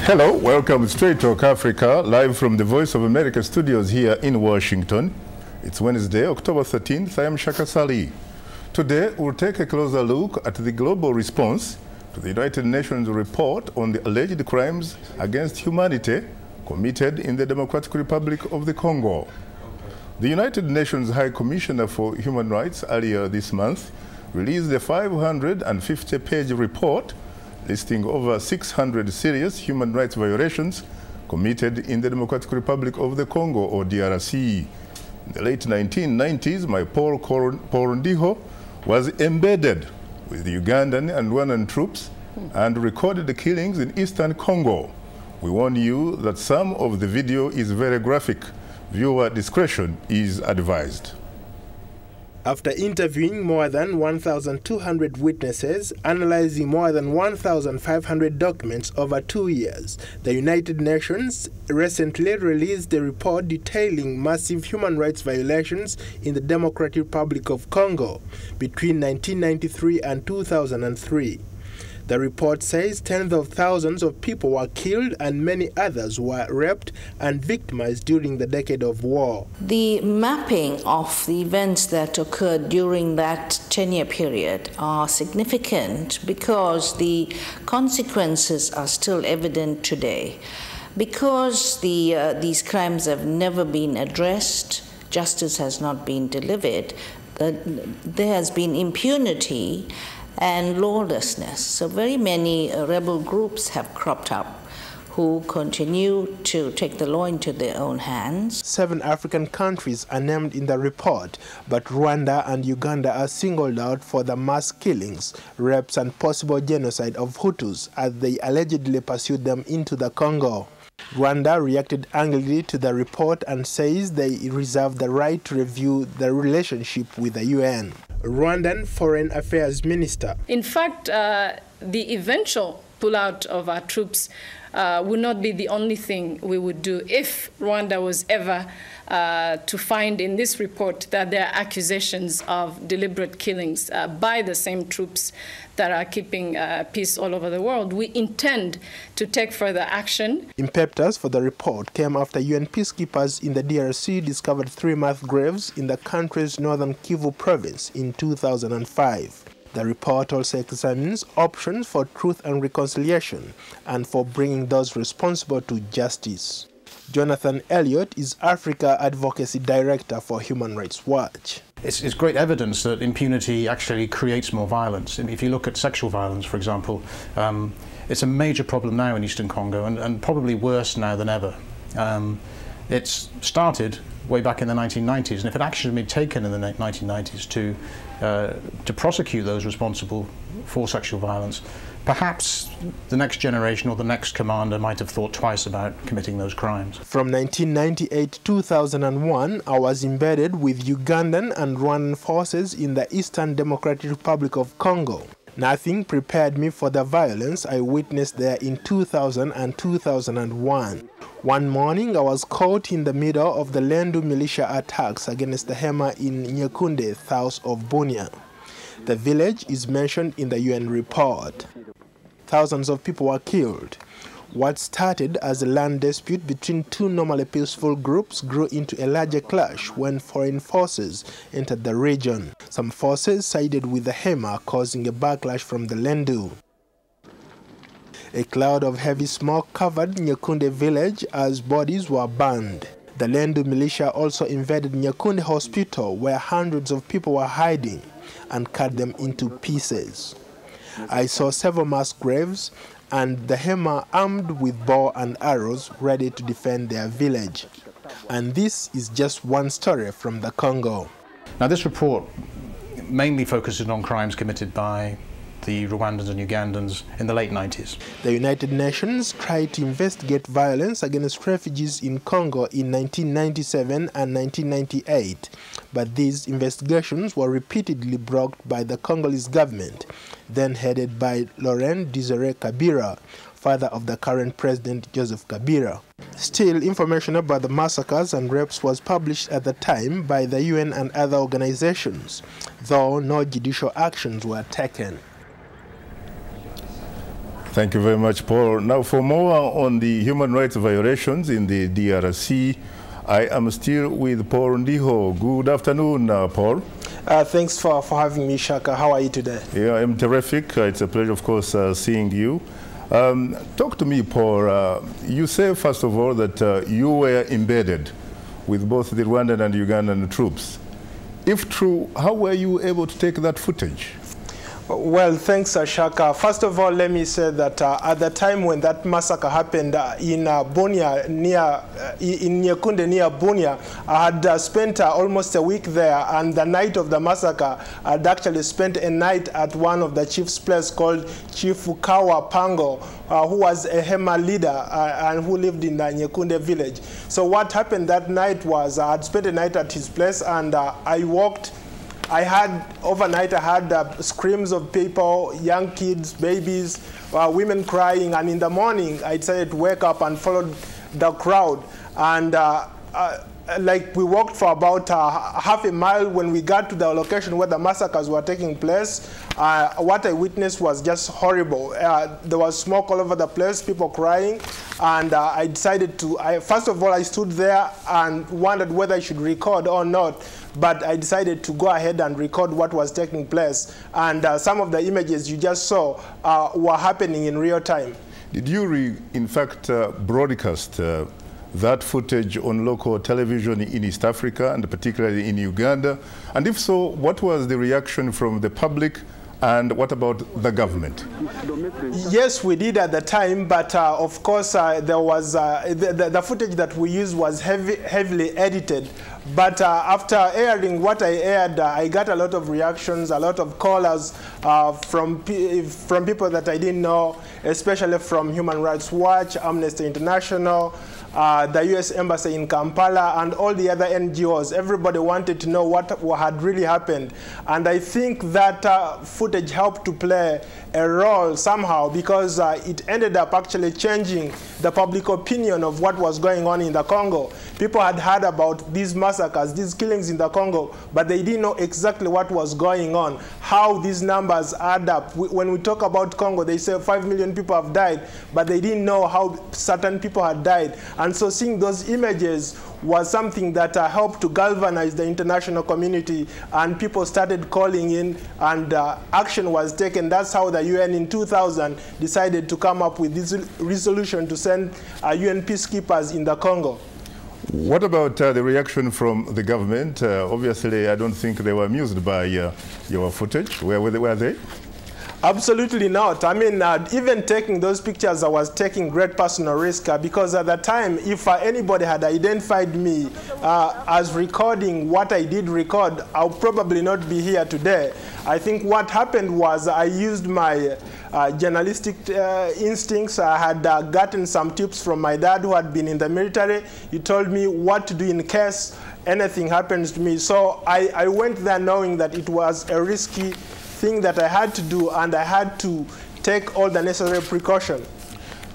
Hello, welcome to Straight Talk Africa, live from the Voice of America studios here in Washington. It's Wednesday, October 13th. I am Shaka Ssali. Today, we'll take a closer look at the global response to the United Nations report on the alleged crimes against humanity committed in the Democratic Republic of the Congo. The United Nations High Commissioner for Human Rights earlier this month released a 550-page report listing over 600 serious human rights violations committed in the Democratic Republic of the Congo, or DRC. In the late 1990s, my Paul Ndiho was embedded with the Ugandan and Rwandan troops and recorded the killings in eastern Congo. We warn you that some of the video is very graphic. Viewer discretion is advised. After interviewing more than 1,200 witnesses, analyzing more than 1,500 documents over 2 years, the United Nations recently released a report detailing massive human rights violations in the Democratic Republic of Congo between 1993 and 2003. The report says tens of thousands of people were killed and many others were raped and victimized during the decade of war. The mapping of the events that occurred during that 10-year period are significant because the consequences are still evident today. Because these crimes have never been addressed, justice has not been delivered, there has been impunity and lawlessness. So very many rebel groups have cropped up who continue to take the law into their own hands. 7 African countries are named in the report, but Rwanda and Uganda are singled out for the mass killings, rapes and possible genocide of Hutus as they allegedly pursued them into the Congo. Rwanda reacted angrily to the report and says they reserve the right to review the relationship with the UN. Rwandan Foreign Affairs Minister. In fact, the eventual pullout of our troops would not be the only thing we would do if Rwanda was ever to find in this report that there are accusations of deliberate killings by the same troops that are keeping peace all over the world. We intend to take further action. Impetus for the report came after UN peacekeepers in the DRC discovered 3 mass graves in the country's northern Kivu province in 2005. The report also examines options for truth and reconciliation and for bringing those responsible to justice. Jonathan Elliott is Africa Advocacy Director for Human Rights Watch. It's great evidence that impunity actually creates more violence. If you look at sexual violence, for example, it's a major problem now in eastern Congo and probably worse now than ever. It's started way back in the 1990s, and if it actually had been taken in the 1990s to prosecute those responsible for sexual violence, perhaps the next generation or the next commander might have thought twice about committing those crimes. From 1998 to 2001, I was embedded with Ugandan and Rwandan forces in the Eastern Democratic Republic of Congo. Nothing prepared me for the violence I witnessed there in 2000 and 2001. One morning, I was caught in the middle of the Lendu militia attacks against the Hema in Nyekunde, south of Bunia. The village is mentioned in the UN report. Thousands of people were killed. What started as a land dispute between 2 normally peaceful groups grew into a larger clash when foreign forces entered the region. Some forces sided with the Hema, causing a backlash from the Lendu. A cloud of heavy smoke covered Nyekunde village as bodies were burned. The Lendu militia also invaded Nyekunde hospital, where hundreds of people were hiding, and cut them into pieces. I saw several mass graves and the Hema armed with bow and arrows ready to defend their village. And this is just one story from the Congo. Now this report mainly focuses on crimes committed by the Rwandans and Ugandans in the late 90s. The United Nations tried to investigate violence against refugees in Congo in 1997 and 1998, but these investigations were repeatedly blocked by the Congolese government, then headed by Laurent Desire Kabila, father of the current president Joseph Kabila. Still, information about the massacres and rapes was published at the time by the UN and other organizations, though no judicial actions were taken. Thank you very much, Paul. Now, for more on the human rights violations in the DRC, I am still with Paul Ndiho. Good afternoon, Paul. Thanks for having me, Shaka. How are you today? Yeah, I'm terrific. It's a pleasure, of course, seeing you. Talk to me, Paul. You say, first of all, that you were embedded with both the Rwandan and Ugandan troops. If true, how were you able to take that footage? Well, thanks, Shaka. First of all, let me say that at the time when that massacre happened in Bunia, in Nyekunde near Bunia, I had spent almost a week there, and the night of the massacre, I'd actually spent a night at one of the chief's place called Chief Kawa Pango, who was a Hema leader and who lived in the Nyekunde village. So what happened that night was I had spent a night at his place, and overnight I had screams of people, young kids, babies, women crying, and in the morning I decided to wake up and follow the crowd. And like we walked for about half a mile. When we got to the location where the massacres were taking place, what I witnessed was just horrible. There was smoke all over the place, people crying, and I decided to, first of all, I stood there and wondered whether I should record or not, but I decided to go ahead and record what was taking place, and some of the images you just saw were happening in real time. Did you, in fact, broadcast that footage on local television in East Africa and particularly in Uganda? And if so, what was the reaction from the public, and what about the government? Yes, we did at the time, but of course there was the footage that we used was heavily edited. But after airing what I aired, I got a lot of reactions, a lot of callers from people that I didn't know, especially from Human Rights Watch, Amnesty International, the U.S. Embassy in Kampala, and all the other NGOs. Everybody wanted to know what had really happened. And I think that footage helped to play a role somehow, because it ended up actually changing the public opinion of what was going on in the Congo. People had heard about these massacres, these killings in the Congo, but they didn't know exactly what was going on, how these numbers add up. When we talk about Congo, they say 5 million people have died, but they didn't know how certain people had died. And so seeing those images was something that helped to galvanize the international community, and people started calling in, and action was taken. That's how the UN in 2000 decided to come up with this resolution to send UN peacekeepers in the Congo. What about the reaction from the government? Obviously, I don't think they were amused by your footage. Were they? Absolutely not. I mean, even taking those pictures, I was taking great personal risk because at the time, if anybody had identified me as recording what I did record, I'll probably not be here today. I think what happened was I used my journalistic instincts. I had gotten some tips from my dad, who had been in the military. He told me what to do in case anything happens to me. So I went there knowing that it was a risky thing that I had to do, and I had to take all the necessary precaution.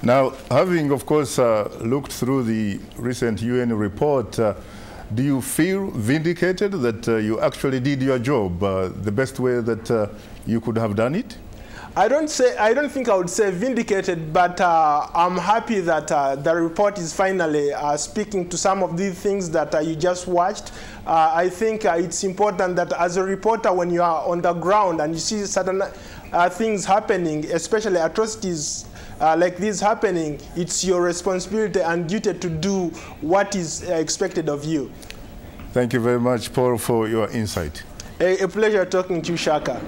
Now, having, of course, looked through the recent UN report, do you feel vindicated that you actually did your job the best way that you could have done it? I don't think I would say vindicated, but I'm happy that the report is finally speaking to some of these things that you just watched. I think it's important that as a reporter, when you are on the ground and you see certain things happening, especially atrocities like this happening, it's your responsibility and duty to do what is expected of you. Thank you very much, Paul, for your insight. A pleasure talking to you, Shaka.